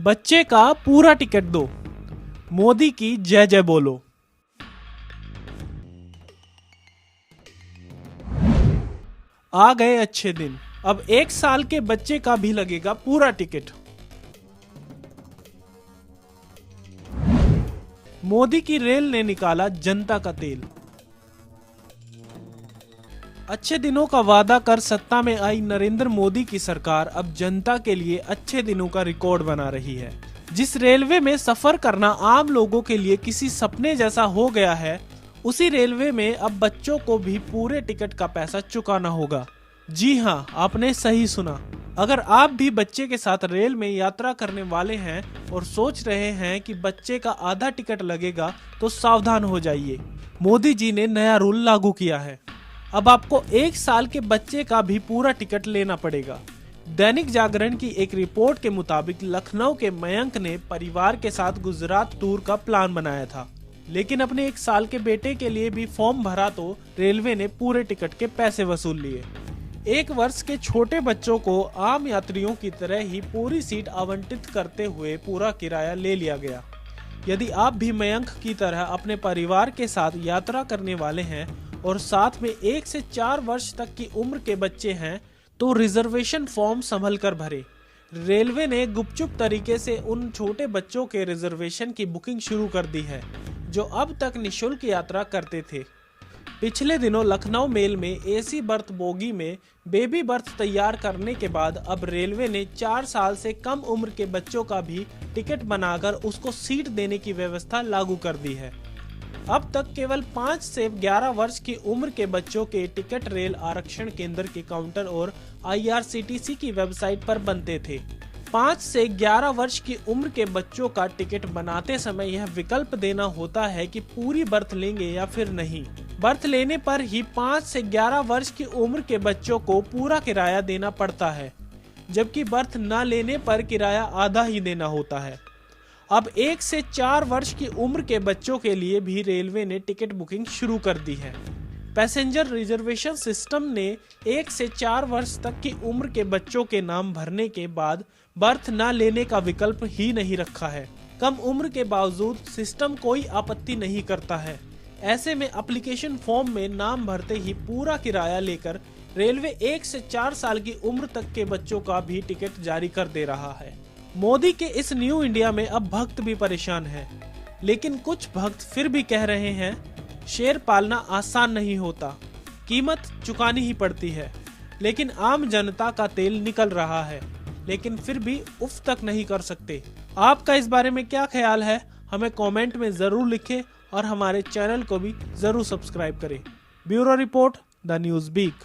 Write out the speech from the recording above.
बच्चे का पूरा टिकट दो, मोदी की जय जय बोलो। आ गए अच्छे दिन, अब 1 साल के बच्चे का भी लगेगा पूरा टिकट। मोदी की रेल ने निकाला जनता का तेल। अच्छे दिनों का वादा कर सत्ता में आई नरेंद्र मोदी की सरकार अब जनता के लिए अच्छे दिनों का रिकॉर्ड बना रही है। जिस रेलवे में सफर करना आम लोगों के लिए किसी सपने जैसा हो गया है, उसी रेलवे में अब बच्चों को भी पूरे टिकट का पैसा चुकाना होगा। जी हाँ, आपने सही सुना। अगर आप भी बच्चे के साथ रेल में यात्रा करने वाले हैं और सोच रहे हैं कि बच्चे का आधा टिकट लगेगा, तो सावधान हो जाइए। मोदी जी ने नया रूल लागू किया है। अब आपको 1 साल के बच्चे का भी पूरा टिकट लेना पड़ेगा। दैनिक जागरण की एक रिपोर्ट के मुताबिक लखनऊ के मयंक ने परिवार के साथ गुजरात टूर का प्लान बनाया था, लेकिन अपने 1 साल के बेटे के लिए भी फॉर्म भरा तो रेलवे ने पूरे टिकट के पैसे वसूल लिए। 1 वर्ष के छोटे बच्चों को आम यात्रियों की तरह ही पूरी सीट आवंटित करते हुए पूरा किराया ले लिया गया। यदि आप भी मयंक की तरह अपने परिवार के साथ यात्रा करने वाले हैं और साथ में 1 से 4 वर्ष तक की उम्र के बच्चे हैं, तो रिजर्वेशन फॉर्म संभल कर भरे। रेलवे ने गुपचुप तरीके से उन छोटे बच्चों के रिजर्वेशन की बुकिंग शुरू कर दी है जो अब तक निशुल्क यात्रा करते थे। पिछले दिनों लखनऊ मेल में एसी बर्थ बोगी में बेबी बर्थ तैयार करने के बाद अब रेलवे ने 4 साल से कम उम्र के बच्चों का भी टिकट बनाकर उसको सीट देने की व्यवस्था लागू कर दी है। अब तक केवल 5 से 11 वर्ष की उम्र के बच्चों के टिकट रेल आरक्षण केंद्र के काउंटर और IRCTC की वेबसाइट पर बनते थे। 5 से 11 वर्ष की उम्र के बच्चों का टिकट बनाते समय यह विकल्प देना होता है कि पूरी बर्थ लेंगे या फिर नहीं। बर्थ लेने पर ही 5 से 11 वर्ष की उम्र के बच्चों को पूरा किराया देना पड़ता है, जबकि बर्थ न लेने पर किराया आधा ही देना होता है। अब 1 से 4 वर्ष की उम्र के बच्चों के लिए भी रेलवे ने टिकट बुकिंग शुरू कर दी है। पैसेंजर रिजर्वेशन सिस्टम ने 1 से 4 वर्ष तक की उम्र के बच्चों के नाम भरने के बाद बर्थ न लेने का विकल्प ही नहीं रखा है। कम उम्र के बावजूद सिस्टम कोई आपत्ति नहीं करता है। ऐसे में एप्लीकेशन फॉर्म में नाम भरते ही पूरा किराया लेकर रेलवे 1 से 4 साल की उम्र तक के बच्चों का भी टिकट जारी कर दे रहा है। मोदी के इस न्यू इंडिया में अब भक्त भी परेशान हैं, लेकिन कुछ भक्त फिर भी कह रहे हैं शेर पालना आसान नहीं होता, कीमत चुकानी ही पड़ती है। लेकिन आम जनता का तेल निकल रहा है, लेकिन फिर भी उफ तक नहीं कर सकते। आपका इस बारे में क्या ख्याल है, हमें कमेंट में जरूर लिखें और हमारे चैनल को भी जरूर सब्सक्राइब करें। Bureau report, the news beak.